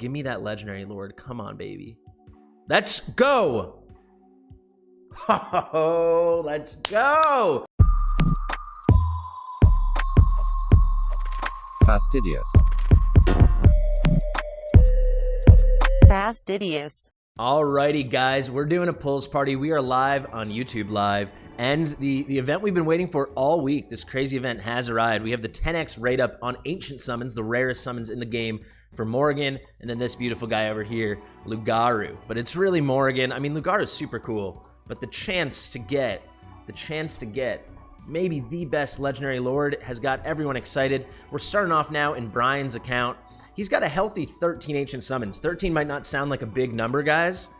Give me that legendary lord. Come on, baby. Let's go. Oh, let's go. Fastidious. Fastidious. Alrighty, guys, we're doing a pulls party. We are live on YouTube Live, and the event we've been waiting for all week, this crazy event, has arrived. We have the 10x rate up on Ancient Summons, the rarest summons in the game for Morrigan, and then this beautiful guy over here, Lugaru. But it's really Morrigan. I mean, Lugaru's super cool, but the chance to get maybe the best legendary lord has got everyone excited. We're starting off now in Brian's account. He's got a healthy 13 Ancient Summons. 13 might not sound like a big number, guys,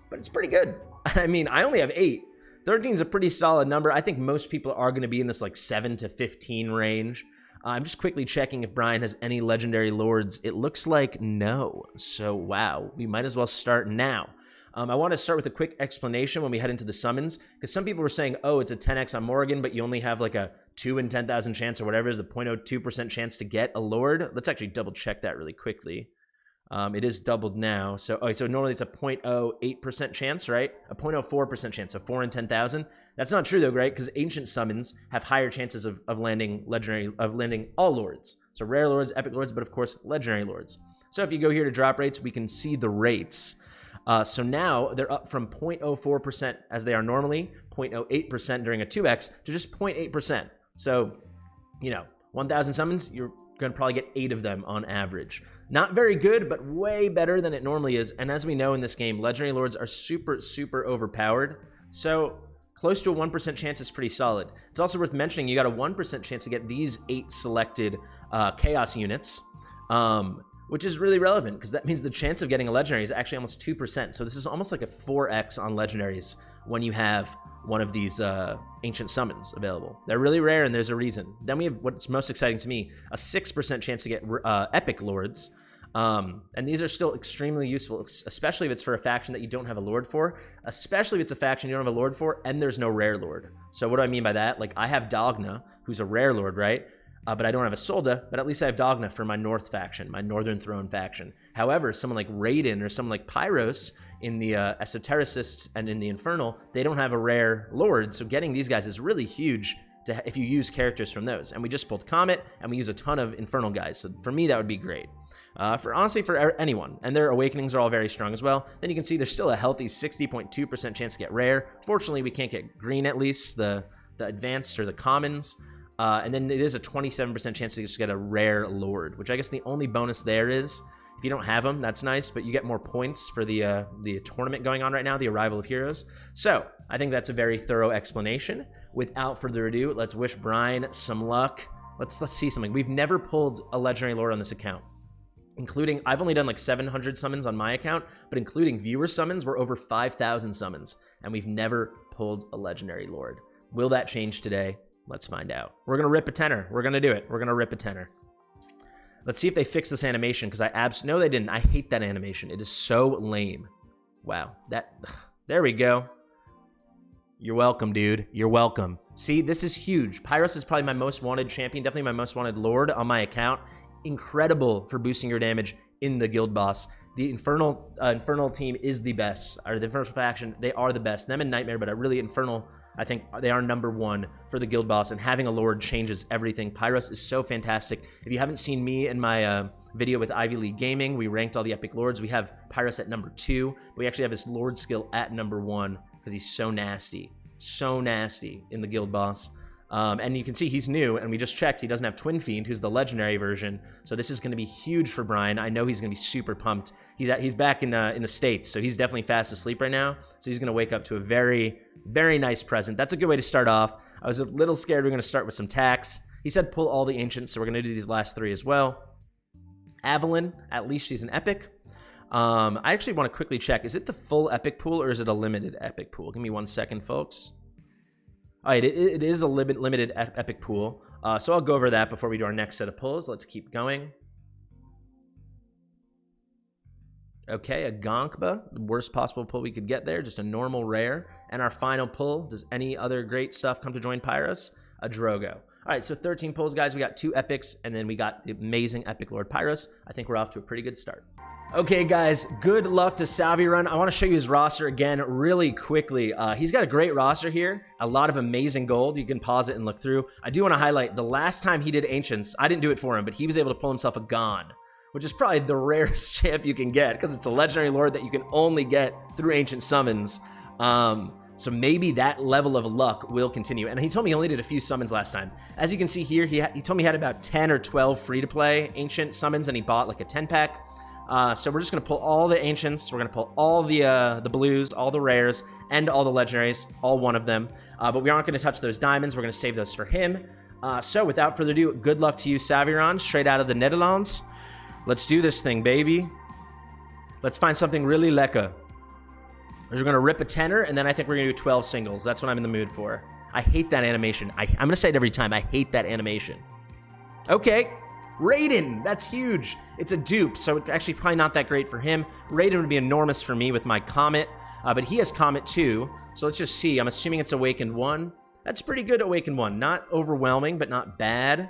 but it's pretty good. I mean, I only have 8. 13 is a pretty solid number. I think most people are going to be in this like 7 to 15 range. I'm just quickly checking if Brian has any legendary lords. It looks like no. So, wow, we might as well start now. I want to start with a quick explanation when we head into the summons, because some people were saying, oh, it's a 10x on Morrigan, but you only have like a 2 in 10,000 chance or whatever is the 0.02% chance to get a lord. Let's actually double check that really quickly. It is doubled now. So normally it's a 0.08% chance, right? A 0.04% chance, so 4 in 10,000. That's not true though, right? Because ancient summons have higher chances of landing all lords. So rare lords, epic lords, but of course legendary lords. So if you go here to drop rates, we can see the rates. So now they're up from 0.04% as they are normally, 0.08% during a 2x, to just 0.8%. So, 1,000 summons, you're going to probably get 8 of them on average. Not very good, but way better than it normally is. And as we know in this game, legendary lords are super, super overpowered. So close to a 1% chance is pretty solid. It's also worth mentioning you got a 1% chance to get these 8 selected chaos units. Which is really relevant because that means the chance of getting a legendary is actually almost 2%. So this is almost like a 4x on legendaries when you have one of these ancient summons available. They're really rare and there's a reason. Then we have what's most exciting to me, a 6% chance to get epic lords. And these are still extremely useful, especially if it's for a faction that you don't have a lord for, especially if it's a faction you don't have a lord for and there's no rare lord. So what do I mean by that? Like I have Dogna, who's a rare lord, right? But I don't have a Solda, but at least I have Dogna for my North faction, my Northern Throne faction. However, someone like Raiden or someone like Pyros in the Esotericists and in the Infernal, they don't have a rare Lord, so getting these guys is really huge if you use characters from those. And we just pulled Comet, and we use a ton of Infernal guys, so for me, that would be great. Honestly, for anyone, and their Awakenings are all very strong as well, then you can see there's still a healthy 60.2% chance to get rare. Fortunately, we can't get green at least, the Advanced or the Commons. And then it is a 27% chance to just get a rare lord, which I guess the only bonus there is, if you don't have them, that's nice, but you get more points for the tournament going on right now, the Arrival of Heroes. So I think that's a very thorough explanation. Without further ado, let's wish Brian some luck. Let's see something. We've never pulled a legendary lord on this account, including, I've only done like 700 summons on my account, but including viewer summons, we're over 5,000 summons, and we've never pulled a legendary lord. Will that change today? Let's find out. We're going to rip a tenner. We're going to do it. We're going to rip a tenner. Let's see if they fix this animation, because no, they didn't. I hate that animation. It is so lame. Wow. There we go. You're welcome, dude. You're welcome. See, this is huge. Pyros is probably my most wanted champion, definitely my most wanted lord on my account. Incredible for boosting your damage in the guild boss. The Infernal team is the best, or the Infernal faction, they are the best. Them and Nightmare, but really Infernal, I think they are #1 for the guild boss, and having a lord changes everything. Pyros is so fantastic. If you haven't seen me in my video with Ivy League Gaming, we ranked all the epic lords. We have Pyros at #2, but we actually have his lord skill at #1 because he's so nasty in the guild boss. And you can see he's new, and we just checked. He doesn't have Twin Fiend, who's the legendary version. So this is going to be huge for Brian. I know he's going to be super pumped. He's back in the States, so he's definitely fast asleep right now. So he's going to wake up to a very, very nice present. That's a good way to start off. I was a little scared we're going to start with some tax. He said pull all the ancients, so we're going to do these last 3 as well. Avalyn, at least she's an epic. I actually want to quickly check. Is it the full epic pool, or is it a limited epic pool? Give me 1 second, folks. All right, it is a limited epic pool, so I'll go over that before we do our next set of pulls. Let's keep going. Okay, a Gonkba, the worst possible pull we could get there, just a normal rare. And our final pull, does any other great stuff come to join Pyros? A Drogo. All right, so 13 pulls, guys. We got 2 epics, and then we got the amazing epic Lord Pyros. I think we're off to a pretty good start. Okay, guys, good luck to Savirun. I want to show you his roster again really quickly. He's got a great roster here, a lot of amazing gold. You can pause it and look through. I do want to highlight the last time he did Ancients, I didn't do it for him, but he was able to pull himself a Gon, which is probably the rarest champ you can get because it's a legendary lord that you can only get through Ancient Summons. So maybe that level of luck will continue. And he told me he only did a few summons last time. As you can see here, he told me he had about 10 or 12 free-to-play Ancient Summons, and he bought like a 10-pack. So we're just going to pull all the Ancients, we're going to pull all the blues, all the rares, and all the legendaries, all one of them. But we aren't going to touch those diamonds, we're going to save those for him. So without further ado, good luck to you, Saviron, straight out of the Netherlands. Let's do this thing, baby. Let's find something really lekker. We're going to rip a tenner, and then I think we're going to do 12 singles. That's what I'm in the mood for. I hate that animation. I'm going to say it every time. I hate that animation. Okay. Raiden, that's huge. It's a dupe, so it's actually probably not that great for him. Raiden would be enormous for me with my Comet, but he has Comet too, so let's just see. I'm assuming it's Awakened 1. That's pretty good, Awakened 1. Not overwhelming, but not bad.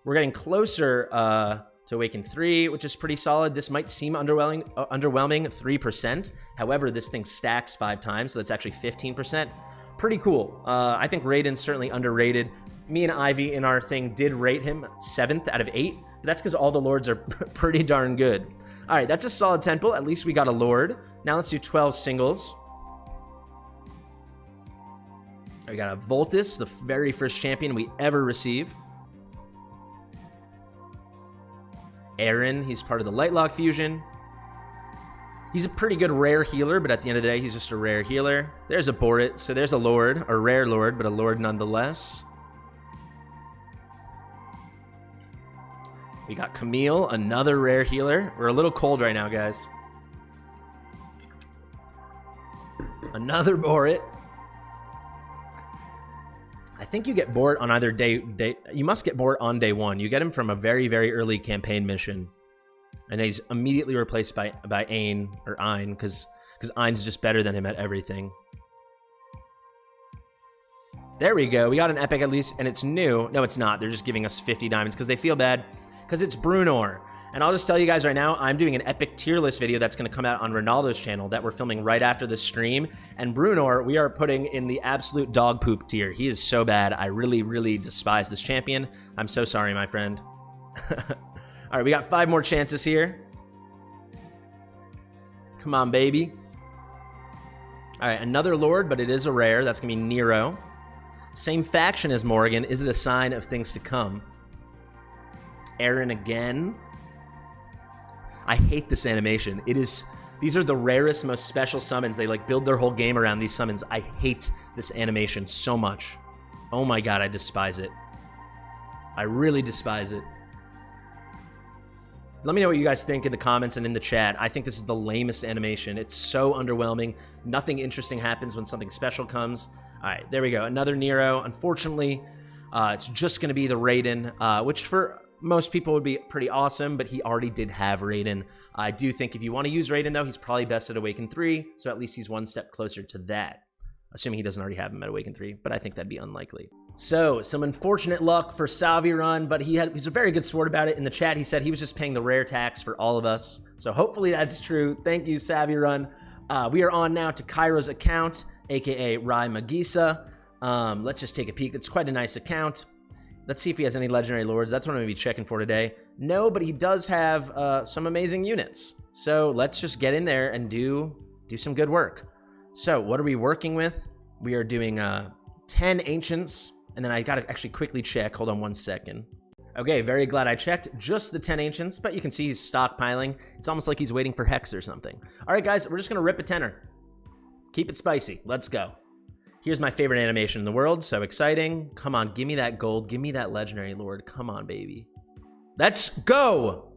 We're getting closer to Awakened 3, which is pretty solid. This might seem underwhelming, 3%. However, this thing stacks 5 times, so that's actually 15%. Pretty cool. I think Raiden's certainly underrated. Me and Ivy in our thing did rate him 7th out of 8, but that's because all the lords are pretty darn good. All right, that's a solid temple. At least we got a lord. Now let's do 12 singles. We got a Voltus, the very first champion we ever receive. Aaron, he's part of the Lightlock fusion. He's a pretty good rare healer, but at the end of the day, he's just a rare healer. There's a Borit, so there's a lord, a rare lord, but a lord nonetheless. We got Camille, another rare healer. We're a little cold right now, guys. Another Borit. I think you get Borit on either day. You must get Borit on day 1. You get him from a very, very early campaign mission. And he's immediately replaced by Ain, or Ein, because Ein's just better than him at everything. There we go. We got an epic at least, and it's new. No, it's not. They're just giving us 50 diamonds because they feel bad. Because it's Brunor. And I'll just tell you guys right now, I'm doing an epic tier list video that's going to come out on Ronaldo's channel that we're filming right after the stream. And Brunor, we are putting in the absolute dog poop tier. He is so bad. I really, really despise this champion. I'm so sorry, my friend. All right, we got 5 more chances here. Come on, baby. All right, another lord, but it is a rare. That's going to be Nero. Same faction as Morgan. Is it a sign of things to come? Aaron again. I hate this animation. These are the rarest, most special summons. They like build their whole game around these summons. I hate this animation so much. Oh my god, I despise it. I really despise it. Let me know what you guys think in the comments and in the chat. I think this is the lamest animation. It's so underwhelming. Nothing interesting happens when something special comes. All right, there we go. Another Nero. Unfortunately, it's just going to be the Raiden, which for most people would be pretty awesome, but he already did have Raiden. I do think if you want to use Raiden, though, he's probably best at Awaken 3, so at least he's one step closer to that. Assuming he doesn't already have him at Awaken 3, but I think that'd be unlikely. So, some unfortunate luck for Saviron, but he's a very good sport about it. In the chat, he said he was just paying the rare tax for all of us. So hopefully that's true. Thank you, Saviron. We are on now to Cairo's account, aka Rai Magisa. Let's just take a peek. It's quite a nice account. Let's see if he has any legendary lords. That's what I'm going to be checking for today. No, but he does have some amazing units. So let's just get in there and do some good work. So what are we working with? We are doing 10 Ancients, and then I got to actually quickly check. Hold on one second. Okay, very glad I checked. Just the 10 Ancients, but you can see he's stockpiling. It's almost like he's waiting for Hex or something. All right, guys, we're just going to rip a tenner. Keep it spicy. Let's go. Here's my favorite animation in the world. So exciting. Come on, give me that gold. Give me that legendary lord. Come on, baby. Let's go.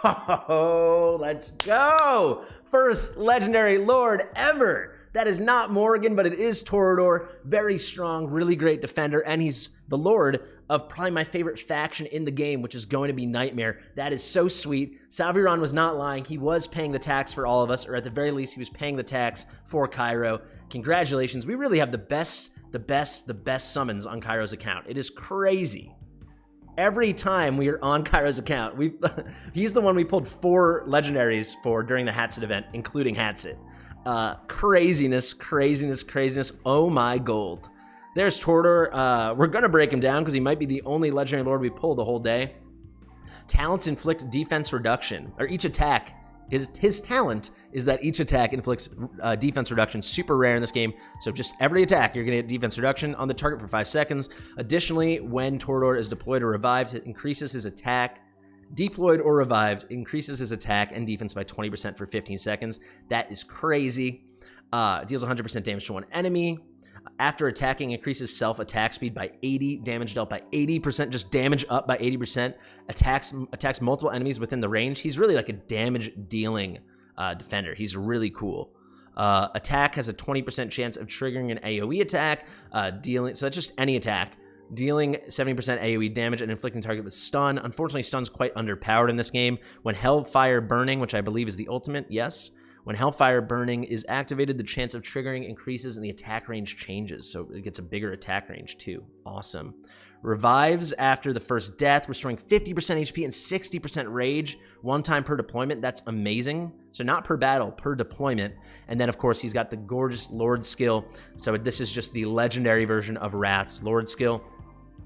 Oh, let's go. First legendary lord ever. That is not Morgan, but it is Torador. Very strong, really great defender, and he's the lord of probably my favorite faction in the game, which is going to be Nightmare. That is so sweet. Saviron was not lying. He was paying the tax for all of us, or at the very least, he was paying the tax for Cairo. Congratulations. We really have the best summons on Cairo's account. It is crazy. Every time we are on Cairo's account, he's the one we pulled 4 legendaries for during the Hatsit event, including Hatsit. Craziness. Oh my gold. There's Tordor. We're going to break him down because he might be the only legendary lord we pulled the whole day. Talents inflict defense reduction, or each attack. His talent is that each attack inflicts defense reduction. Super rare in this game. So just every attack, you're going to get defense reduction on the target for 5 seconds. Additionally, when Tordor is deployed or revived, it increases his attack. Deployed or revived, increases his attack and defense by 20% for 15 seconds. That is crazy. Deals 100% damage to one enemy. After attacking, increases self-attack speed by 80, damage dealt by 80%, just damage up by 80%, attacks multiple enemies within the range. He's really like a damage-dealing defender. He's really cool. Attack has a 20% chance of triggering an AoE attack, so that's just any attack, dealing 70% AoE damage and inflicting target with stun. Unfortunately, stun's quite underpowered in this game. When Hellfire Burning, which I believe is the ultimate, yes. When Hellfire Burning is activated, the chance of triggering increases and the attack range changes, so it gets a bigger attack range too. Awesome. Revives after the first death, restoring 50% HP and 60% rage, 1 time per deployment. That's amazing. So not per battle, per deployment. And then, of course, he's got the gorgeous Lord skill. So this is just the legendary version of Wrath's Lord skill.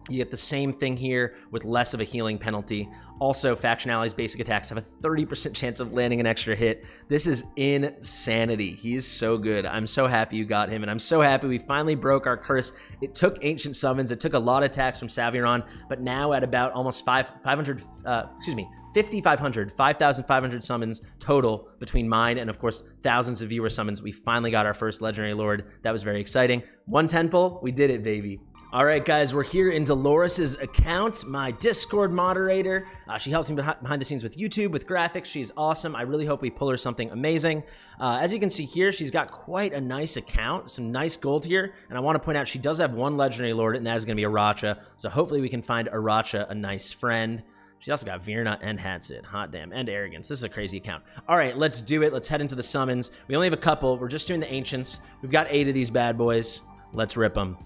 You get the same thing here with less of a healing penalty. Also, Faction Allies' basic attacks have a 30% chance of landing an extra hit. This is insanity. He is so good. I'm so happy you got him, and I'm so happy we finally broke our curse. It took Ancient Summons. It took a lot of attacks from Saviron, but now at about almost 5,500 summons total between mine and, of course, thousands of viewer summons, we finally got our first Legendary Lord. That was very exciting. 110 pull, we did it, baby. All right, guys, we're here in Dolores' account, my Discord moderator. She helps me behind the scenes with YouTube, with graphics. She's awesome. I really hope we pull her something amazing. As you can see here, she's got quite a nice account, some nice gold here. And I want to point out she does have 1 Legendary Lord, and that is going to be Aracha. So hopefully we can find Aracha a nice friend. She's also got Virna and Hatsit. Hot damn. And Arrogance. This is a crazy account. All right, let's do it. Let's head into the summons. We only have a couple. We're just doing the Ancients. We've got 8 of these bad boys. Let's rip them.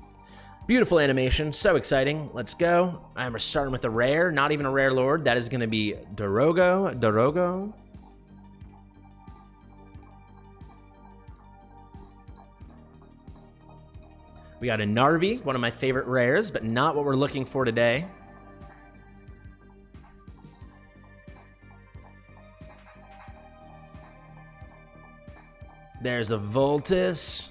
Beautiful animation, so exciting. Let's go. I'm starting with a rare, not even a rare lord. That is going to be Dorogo. We got a Narvi, one of my favorite rares, but not what we're looking for today. There's a Voltus.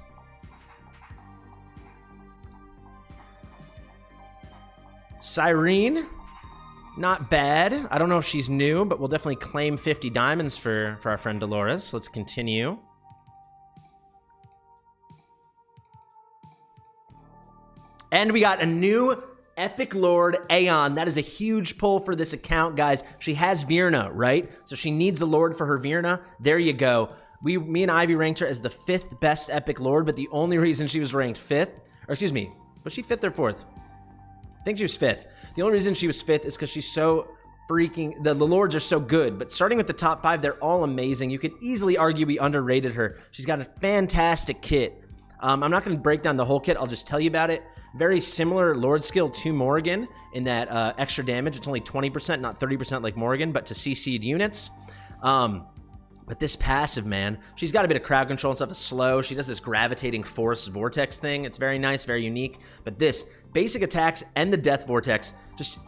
Cyrene, not bad. I don't know if she's new, but we'll definitely claim 50 diamonds for our friend Dolores. Let's continue. And we got a new Epic Lord Aeon. That is a huge pull for this account, guys. She has Virna, right? So she needs a Lord for her Virna. There you go. Me and Ivy ranked her as the 5th best Epic Lord, but the only reason she was ranked 5th, or excuse me, was she 5th or 4th? I think she was 5th. The only reason she was 5th is because she's so freaking... The Lords are so good. But starting with the top 5, they're all amazing. You could easily argue we underrated her. She's got a fantastic kit. I'm not going to break down the whole kit. I'll just tell you about it. Very similar Lord skill to Morrigan in that extra damage. It's only 20%, not 30% like Morrigan, but to CC'd units. But this passive, man, she's got a bit of crowd control and stuff. It's slow. She does this gravitating force vortex thing. It's very nice, very unique. But this, basic attacks and the death vortex, just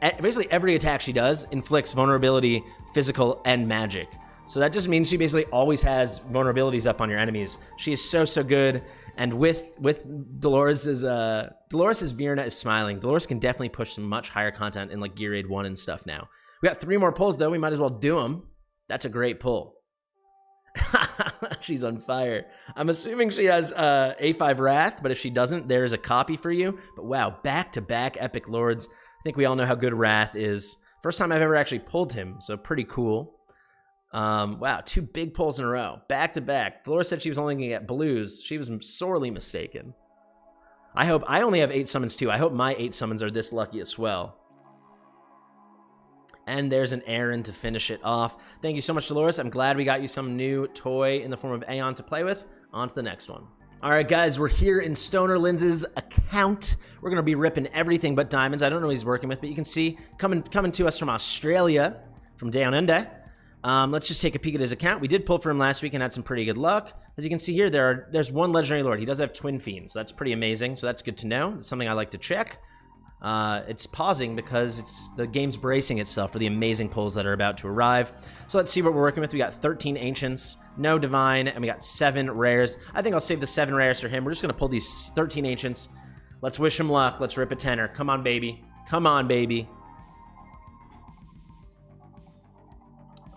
basically every attack she does inflicts vulnerability, physical, and magic. So that just means she basically always has vulnerabilities up on your enemies. She is so, so good. And with Dolores's Virna is smiling. Dolores can definitely push some much higher content in like Gear Raid 1 and stuff now. We got 3 more pulls though. We might as well do them. That's a great pull. She's on fire. I'm assuming she has A5 Wrath, but if she doesn't, there's a copy for you. But wow, back-to-back Epic Lords. I think we all know how good Wrath is. First time I've ever actually pulled him, so pretty cool. Wow, 2 big pulls in a row. Back-to-back. Dolores said she was only going to get blues. She was sorely mistaken. I only have 8 summons too. I hope my 8 summons are this lucky as well. And there's an Aaron to finish it off. Thank you so much, Dolores. I'm glad we got you some new toy in the form of Aeon to play with. On to the next one. All right, guys, we're here in Stoner Linz's account. We're going to be ripping everything but diamonds. I don't know what he's working with, but you can see coming to us from Australia, from down under. Let's just take a peek at his account. We did pull for him last week and had some pretty good luck. As you can see here, there's one legendary lord. He does have twin fiends. So that's pretty amazing. So that's good to know. It's something I like to check. It's pausing because the game's bracing itself for the amazing pulls that are about to arrive. So let's see what we're working with. We got 13 ancients, no divine, and we got 7 rares. I think I'll save the 7 rares for him. We're just gonna pull these 13 ancients. Let's wish him luck. Let's rip a tenner. Come on, baby. Come on, baby.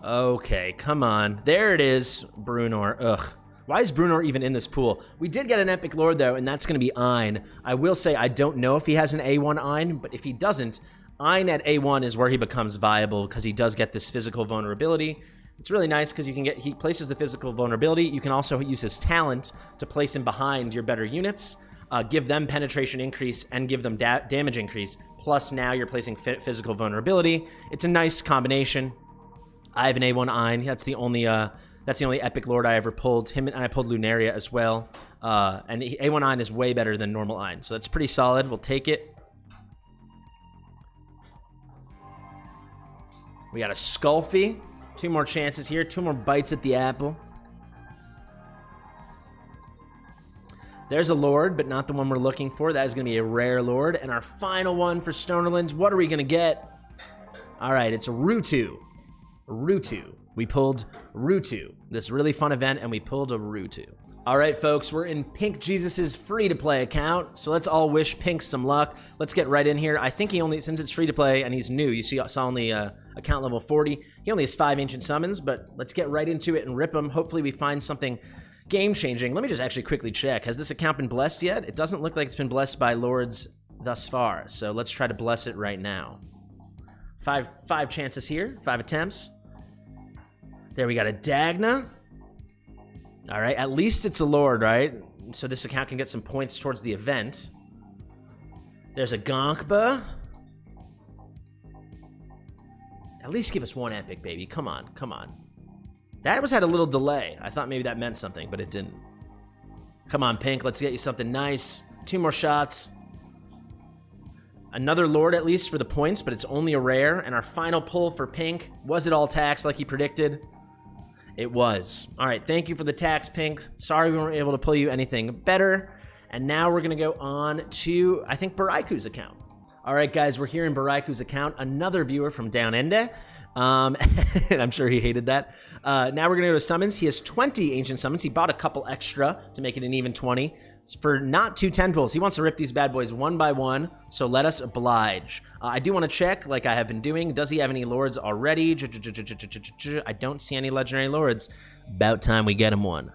Okay, come on. There it is, Brunor. Ugh. Why is Brunor even in this pool? We did get an epic lord, though, and that's going to be Ein. I will say I don't know if he has an A1 Ein, but if he doesn't, Ein at A1 is where he becomes viable because he does get this physical vulnerability. It's really nice because he places the physical vulnerability. You can also use his talent to place him behind your better units, give them penetration increase, and give them damage increase. Plus, now you're placing physical vulnerability. It's a nice combination. I have an A1 Ein. That's the only epic lord I ever pulled. Him and I pulled Lunaria as well. And A1 Ein is way better than normal Ein. So that's pretty solid. We'll take it. We got a Skulfy. 2 more chances here. 2 more bites at the apple. There's a lord, but not the one we're looking for. That is going to be a rare lord. And our final one for Stonerlands. What are we going to get? All right, it's a Rutu. Rutu. We pulled Rutu. This really fun event, and we pulled a Rutu. All right, folks, we're in Pink Jesus's free-to-play account, so let's all wish Pink some luck. Let's get right in here. I think since it's free-to-play and he's new, you see, I saw only account level 40. He only has 5 ancient summons, but let's get right into it and rip him. Hopefully we find something game-changing. Let me just actually quickly check. Has this account been blessed yet? It doesn't look like it's been blessed by lords thus far, so let's try to bless it right now. Five chances here, 5 attempts. There we got a Dagna. All right, at least it's a lord, right? So this account can get some points towards the event. There's a Gonkba. At least give us 1 epic, baby. Come on, come on. That had a little delay. I thought maybe that meant something, but it didn't. Come on, Pink, let's get you something nice. 2 more shots. Another lord at least for the points, but it's only a rare. And our final pull for Pink, was it all tax like he predicted? It was. All right, thank you for the tax, Pink. Sorry we weren't able to pull you anything better. And now we're going to go on to, I think, Baraku's account. All right, guys, we're here in Baraku's account. Another viewer from Down Under. And I'm sure he hated that. Now we're going to go to summons. He has 20 ancient summons. He bought a couple extra to make it an even 20. It's for not 2 10 pulls. He wants to rip these bad boys one by one, so let us oblige. I do want to check, like I have been doing. Does he have any lords already? I don't see any legendary lords. About time we get him one.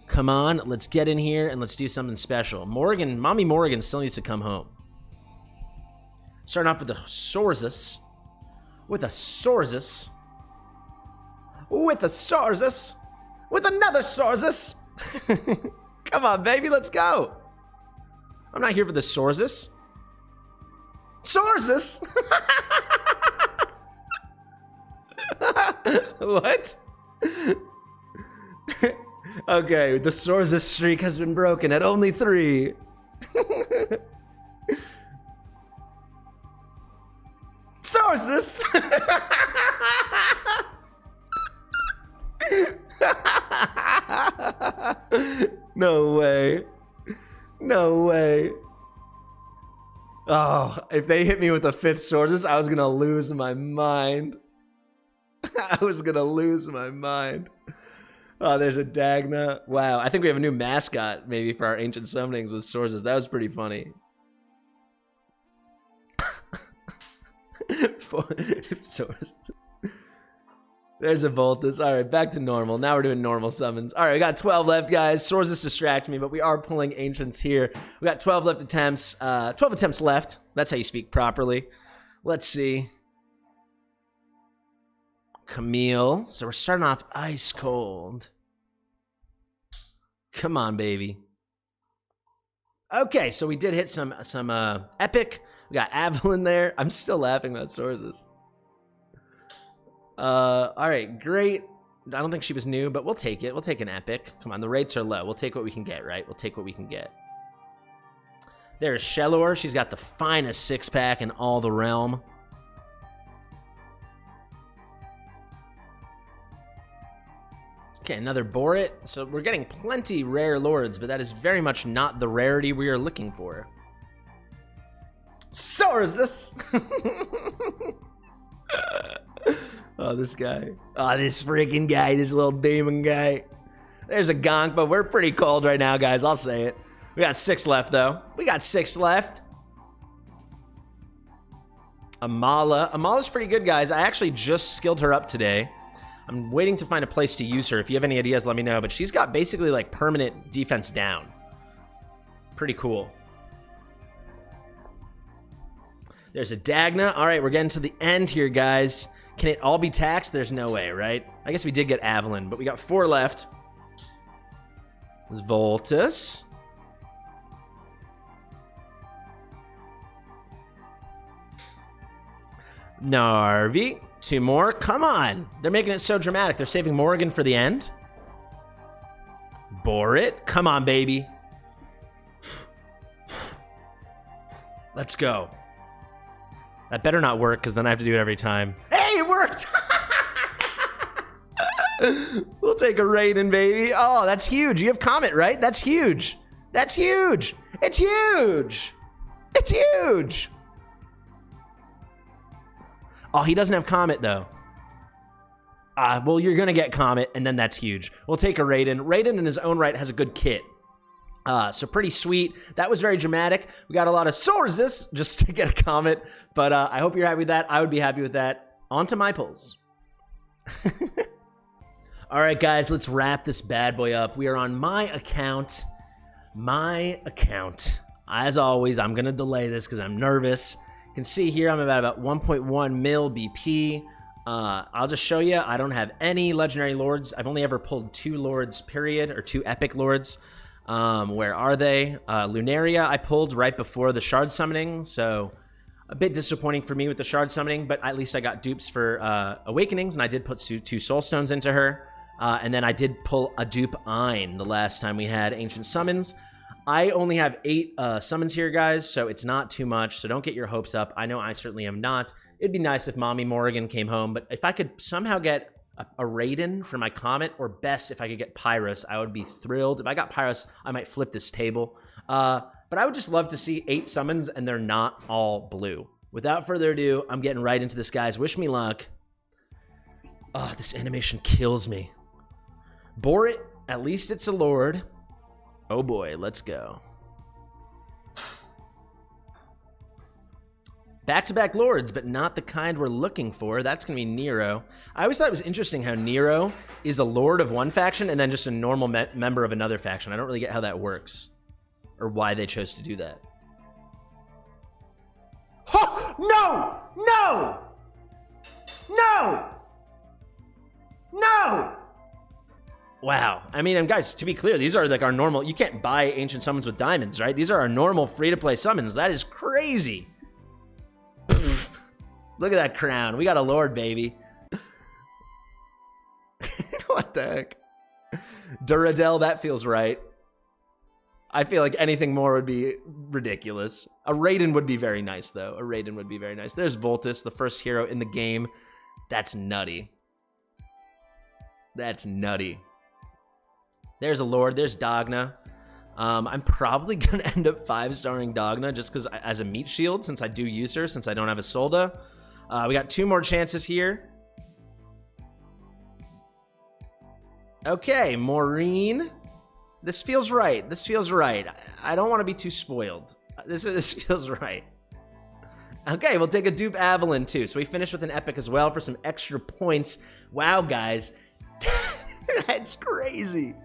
Come on, let's get in here and let's do something special. Mommy Morgan still needs to come home. Starting off with a Sorzus. With another Sorzus. Come on, baby, let's go. I'm not here for the Sorzus. Sorzus? What? Okay, the Sorzus streak has been broken at only 3. Sorzus! No way. No way. Oh, if they hit me with a 5th Sorzus, I was gonna lose my mind. I was gonna lose my mind. Oh, there's a Dagna. Wow, I think we have a new mascot maybe for our ancient summonings with Sorzus. That was pretty funny. Sorzus. There's a Voltus. All right, back to normal. Now we're doing normal summons. All right, we got 12 left, guys. Sorzus distract me, but we are pulling ancients here. We got 12 left attempts. 12 attempts left. That's how you speak properly. Let's see. Camille. So we're starting off ice cold. Come on, baby. Okay, so we did hit some epic. We got Avalon there. I'm still laughing about Sorzus. All right, great. I don't think she was new, but we'll take it. We'll take an epic. Come on, the rates are low. We'll take what we can get, right? We'll take what we can get. There's Shellor. She's got the finest six-pack in all the realm. Okay, another Borit. So we're getting plenty rare lords, but that is very much not the rarity we are looking for. So is this. Oh, this guy. Oh, this freaking guy, this little demon guy. There's a gonk, but we're pretty cold right now, guys. I'll say it. We got 6 left, though. We got 6 left. Amala. Amala's pretty good, guys. I actually just skilled her up today. I'm waiting to find a place to use her. If you have any ideas, let me know. But she's got basically like permanent defense down. Pretty cool. There's a Dagna. All right, we're getting to the end here, guys. Can it all be taxed? There's no way, right? I guess we did get Avalon, but we got 4 left. There's Voltus. Narvi. 2 more. Come on. They're making it so dramatic. They're saving Morrigan for the end. Borit. Come on, baby. Let's go. That better not work, because then I have to do it every time. Hey, it worked! We'll take a Raiden, baby. Oh, that's huge. You have Comet, right? That's huge. That's huge. It's huge. It's huge. Oh, he doesn't have Comet, though. Well, you're going to get Comet, and then that's huge. We'll take a Raiden. Raiden, in his own right, has a good kit. So pretty sweet. That was very dramatic. We got a lot of soul resist just to get a Comet. But I hope you're happy with that. I would be happy with that. On to my pulls. All right, guys, let's wrap this bad boy up. We are on my account. My account. As always, I'm going to delay this because I'm nervous. You can see here I'm about 1.1 mil BP. I'll just show you. I don't have any legendary lords. I've only ever pulled 2 lords, period, or 2 epic lords. Where are they? Lunaria I pulled right before the shard summoning, so a bit disappointing for me with the shard summoning, but at least I got dupes for awakenings, and I did put 2 soul stones into her. And then I did pull a dupe Ein the last time we had ancient summons. I only have 8 summons here, guys, so it's not too much, so don't get your hopes up. I know I certainly am not. It'd be nice if Mommy Morrigan came home, but if I could somehow get a Raiden for my Comet, or best if I could get Pyrus, I would be thrilled. If I got Pyrus, I might flip this table. But I would just love to see 8 summons, and they're not all blue. Without further ado, I'm getting right into this, guys. Wish me luck. Oh, this animation kills me. Borit, at least it's a lord. Oh boy, let's go. Back-to-back lords, but not the kind we're looking for. That's going to be Nero. I always thought it was interesting how Nero is a lord of one faction and then just a normal member of another faction. I don't really get how that works or why they chose to do that. Oh, no! No! No! No! Wow. I mean, and guys, to be clear, these are like our normal... You can't buy ancient summons with diamonds, right? These are our normal free-to-play summons. That is crazy. Look at that crown. We got a lord, baby. What the heck? Duradel, that feels right. I feel like anything more would be ridiculous. A Raiden would be very nice, though. A Raiden would be very nice. There's Voltus, the first hero in the game. That's nutty. That's nutty. There's a lord. There's Dagna. I'm probably going to end up 5-starring Dagna just because as a meat shield, since I do use her, since I don't have a Solda. We got 2 more chances here. Okay, Maureen. This feels right. This feels right. I don't want to be too spoiled. This feels right. Okay, we'll take a dupe Avalon too. So we finished with an epic as well for some extra points. Wow, guys. That's crazy.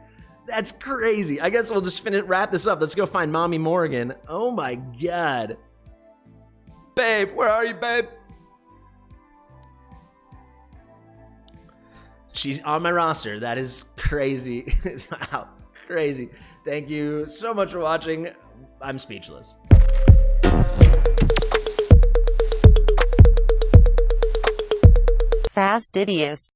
That's crazy. I guess we'll just wrap this up. Let's go find Mommy Morrigan. Oh my God. Babe, where are you, babe? She's on my roster. That is crazy. Wow, crazy. Thank you so much for watching. I'm speechless. Fastidious.